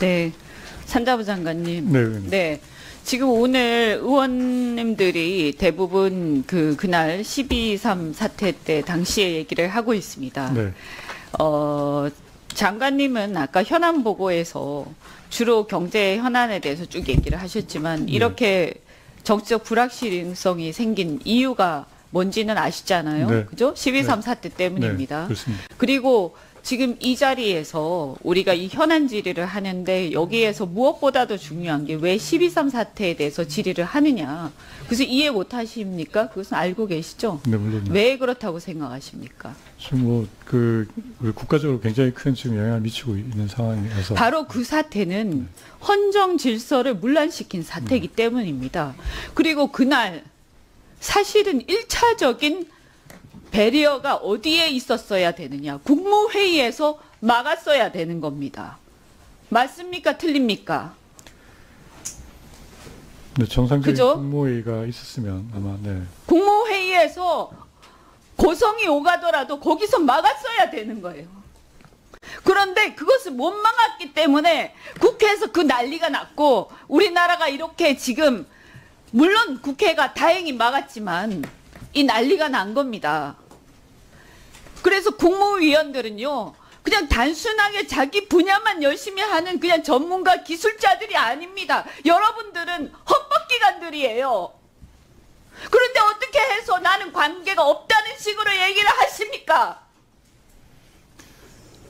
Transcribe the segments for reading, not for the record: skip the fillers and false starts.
네, 산자부 장관님. 네, 의원님. 네, 지금 오늘 의원님들이 대부분 그날 12.3 사태 때 당시의 얘기를 하고 있습니다. 네. 장관님은 아까 현안 보고에서 주로 경제 현안에 대해서 쭉 얘기를 하셨지만 이렇게 정치적 불확실성이 생긴 이유가 뭔지는 아시잖아요. 네. 그죠? 12.3 네. 사태 때문입니다. 네, 그렇습니다. 그리고 지금 이 자리에서 우리가 이 현안 질의를 하는데 여기에서 무엇보다도 중요한 게 왜 12.3 사태에 대해서 질의를 하느냐. 그래서 이해 못 하십니까? 그것은 알고 계시죠? 네, 물론. 왜 그렇다고 생각하십니까? 지금 국가적으로 굉장히 큰 지금 영향을 미치고 있는 상황이라서. 바로 그 사태는 헌정 질서를 문란시킨 사태이기 때문입니다. 그리고 그날 사실은 1차적인 배리어가 어디에 있었어야 되느냐. 국무회의에서 막았어야 되는 겁니다. 맞습니까? 틀립니까? 네, 정상적인 그죠? 국무회의가 있었으면 아마 네. 국무회의에서 고성이 오가더라도 거기서 막았어야 되는 거예요. 그런데 그것을 못 막았기 때문에 국회에서 그 난리가 났고 우리나라가 이렇게 지금 물론 국회가 다행히 막았지만 이 난리가 난 겁니다. 그래서 국무위원들은요, 그냥 단순하게 자기 분야만 열심히 하는 그냥 전문가 기술자들이 아닙니다. 여러분들은 헌법기관들이에요. 그런데 어떻게 해서 나는 관계가 없다는 식으로 얘기를 하십니까?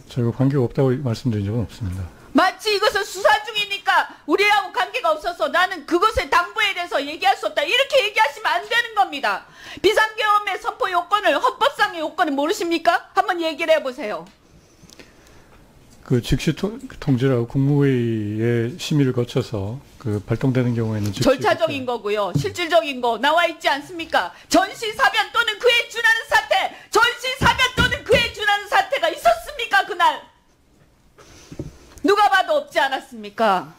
저희가 관계가 없다고 말씀드린 적은 없습니다. 마치 이것을 수사 중이니까 우리하고 관계가 없어서 나는 그것의 당부에 대해서 얘기할 수 없다. 이렇게 얘기하시면 안 되는 겁니다. 비상계엄의 선포 요건을 헌법상의 요건을 모르십니까? 한번 얘기를 해보세요. 그 즉시 통지라고 국무회의의 심의를 거쳐서 그 발동되는 경우에는 즉시 절차적인 거고요. 실질적인 거 나와 있지 않습니까? 전시사변 또는 그에 준하는 사태, 전시사변 또는 그에 준하는 사태가 있었습니까? 그날 누가 봐도 없지 않았습니까?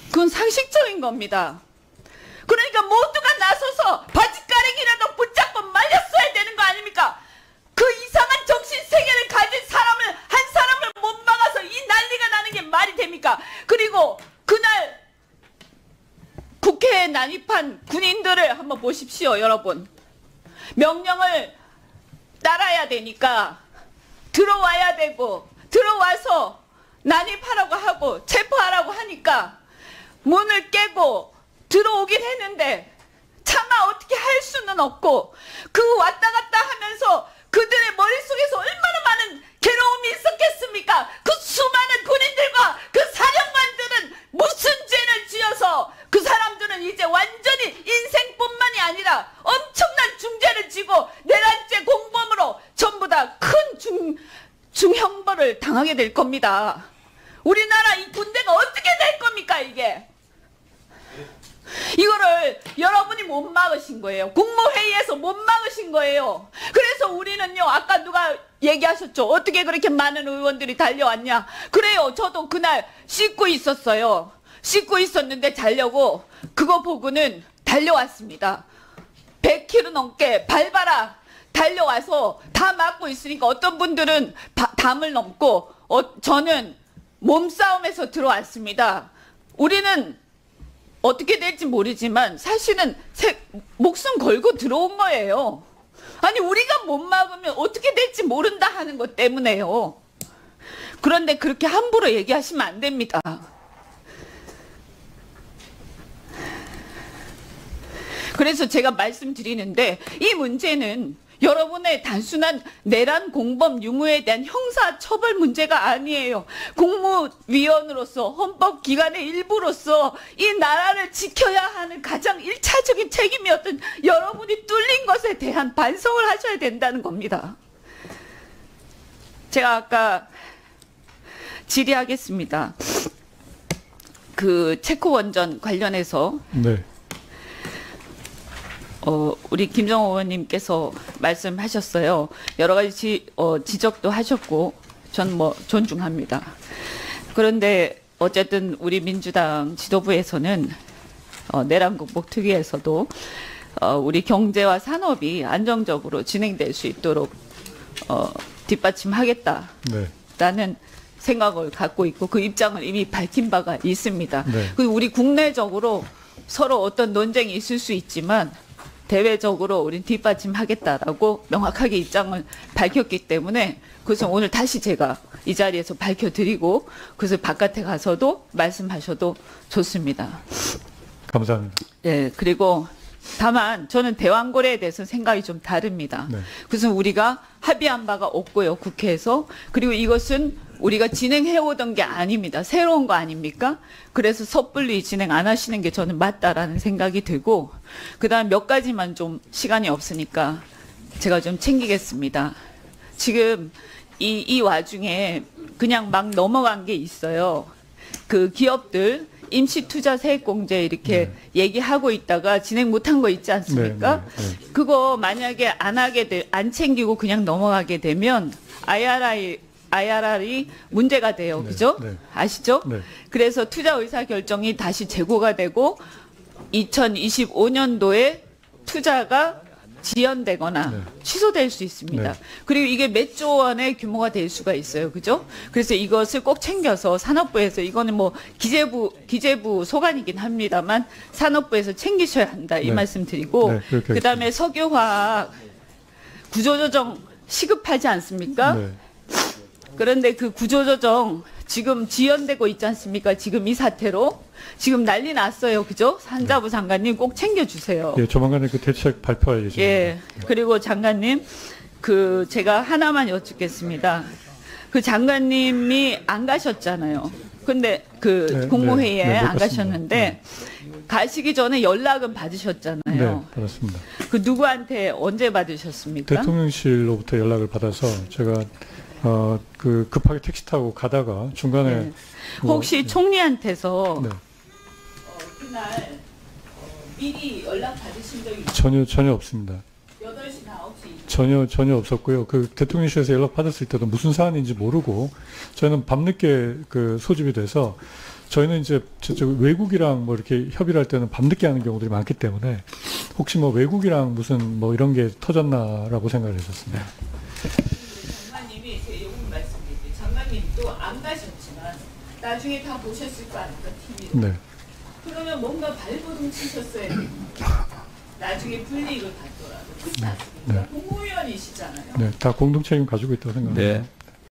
그건 상식적인 겁니다. 그러니까 모두가 나서서 바짓가랭이라도 붙잡고 말렸어야 되는 거 아닙니까? 그 이상한 정신세계를 가진 사람을 한 사람을 못 막아서 이 난리가 나는 게 말이 됩니까? 그리고 그날 국회에 난입한 군인들을 한번 보십시오, 여러분. 명령을 따라야 되니까 들어와야 되고 들어와서 난입하라고 하고 체포하라고 하니까 문을 깨고 들어오긴 했는데 차마 어떻게 할 수는 없고 그 왔다 갔다 하면서 그들의 머릿속에서 얼마나 많은 괴로움이 있었겠습니까? 그 수많은 군인들과 그 사령관들은 무슨 죄를 지어서 그 사람들은 이제 완전히 인생뿐만이 아니라 엄청난 중죄를 지고 내란죄 공범으로 전부 다 큰 중형벌을 당하게 될 겁니다. 우리나라 이 군대가 어떻게 될 겁니까 이게? 이거를 여러분이 못 막으신 거예요. 국무회의에서 못 막으신 거예요. 그래서 우리는요, 아까 누가 얘기하셨죠. 어떻게 그렇게 많은 의원들이 달려왔냐. 그래요. 저도 그날 씻고 있었어요. 씻고 있었는데 자려고 그거 보고는 달려왔습니다. 100km 넘게 밟아라 달려와서 다 막고 있으니까 어떤 분들은 담을 넘고 저는 몸싸움에서 들어왔습니다. 우리는 어떻게 될지 모르지만 사실은 목숨 걸고 들어온 거예요. 아니 우리가 못 막으면 어떻게 될지 모른다 하는 것 때문에요. 그런데 그렇게 함부로 얘기하시면 안 됩니다. 그래서 제가 말씀드리는데 이 문제는 여러분의 단순한 내란 공범 유무에 대한 형사처벌 문제가 아니에요. 국무위원으로서 헌법기관의 일부로서 이 나라를 지켜야 하는 가장 1차적인 책임이었던 여러분이 뚫린 것에 대한 반성을 하셔야 된다는 겁니다. 제가 아까 질의하겠습니다. 그 체코 원전 관련해서 네. 우리 김정호 의원님께서 말씀하셨어요. 여러 가지 지적도 하셨고 전 뭐 존중합니다. 그런데 어쨌든 우리 민주당 지도부에서는 내란 극복 특위에서도 우리 경제와 산업이 안정적으로 진행될 수 있도록 뒷받침하겠다라는 생각을 갖고 있고 그 입장을 이미 밝힌 바가 있습니다. 네. 그리고 우리 국내적으로 서로 어떤 논쟁이 있을 수 있지만 대외적으로 우린 뒷받침하겠다라고 명확하게 입장을 밝혔기 때문에 그것은 오늘 다시 제가 이 자리에서 밝혀드리고 그래서 바깥에 가서도 말씀하셔도 좋습니다. 감사합니다. 예, 그리고 다만 저는 대왕고래에 대해서 생각이 좀 다릅니다. 네. 그래서 우리가 합의한 바가 없고요, 국회에서. 그리고 이것은 우리가 진행해오던 게 아닙니다. 새로운 거 아닙니까? 그래서 섣불리 진행 안 하시는 게 저는 맞다라는 생각이 들고 그다음 몇 가지만 좀 시간이 없으니까 제가 좀 챙기겠습니다. 지금 이 와중에 그냥 막 넘어간 게 있어요. 그 기업들 임시투자 세액공제 이렇게 얘기하고 있다가 진행 못한 거 있지 않습니까? 그거 만약에 안 챙기고 그냥 넘어가게 되면 IRR이 문제가 돼요. 그죠? 아시죠? 그래서 투자 의사 결정이 다시 재고가 되고 2025년도에 투자가 지연되거나 취소될 수 있습니다. 그리고 이게 몇 조 원의 규모가 될 수가 있어요. 그죠? 그래서 이것을 꼭 챙겨서 산업부에서 이거는 뭐 기재부 소관이긴 합니다만 산업부에서 챙기셔야 한다. 이 말씀 드리고 그다음에 석유화학 구조조정 시급하지 않습니까? 그런데 그 구조조정 지금 지연되고 있지 않습니까? 지금 이 사태로 지금 난리 났어요. 그죠? 산자부 장관님 꼭 챙겨주세요. 예, 조만간에 그 대책 발표할 예정입니다. 예. 그리고 장관님, 그 제가 하나만 여쭙겠습니다. 그 장관님이 안 가셨잖아요. 근데 그 국무회의에 안 가셨는데 가시기 전에 연락은 받으셨잖아요. 네, 받았습니다. 그 누구한테 언제 받으셨습니까? 대통령실로부터 연락을 받아서 제가 그 급하게 택시 타고 가다가 중간에 혹시 총리한테서 그날 미리 연락 받으신 적이 전혀 없습니다. 8시나 9시 전혀 없었고요. 그 대통령실에서 연락 받았을 때도 무슨 사안인지 모르고 저희는 밤늦게 그 소집이 돼서 저희는 이제 저쪽 외국이랑 뭐 이렇게 협의를 할 때는 밤늦게 하는 경우들이 많기 때문에 혹시 뭐 외국이랑 무슨 뭐 이런 게 터졌나라고 생각을 했었습니다. 장관님이 제 요금 말씀드릴게요. 장관님도 안 가셨지만 나중에 다 보셨을 거 아닙니까? TV로. 그러면 뭔가 발버둥 치셨어야 됩니다. 나중에 불이익을 받더라도 그렇지 않습니까? 공무위원이시잖아요. 다 공동 책임 가지고 있다고 생각합니다.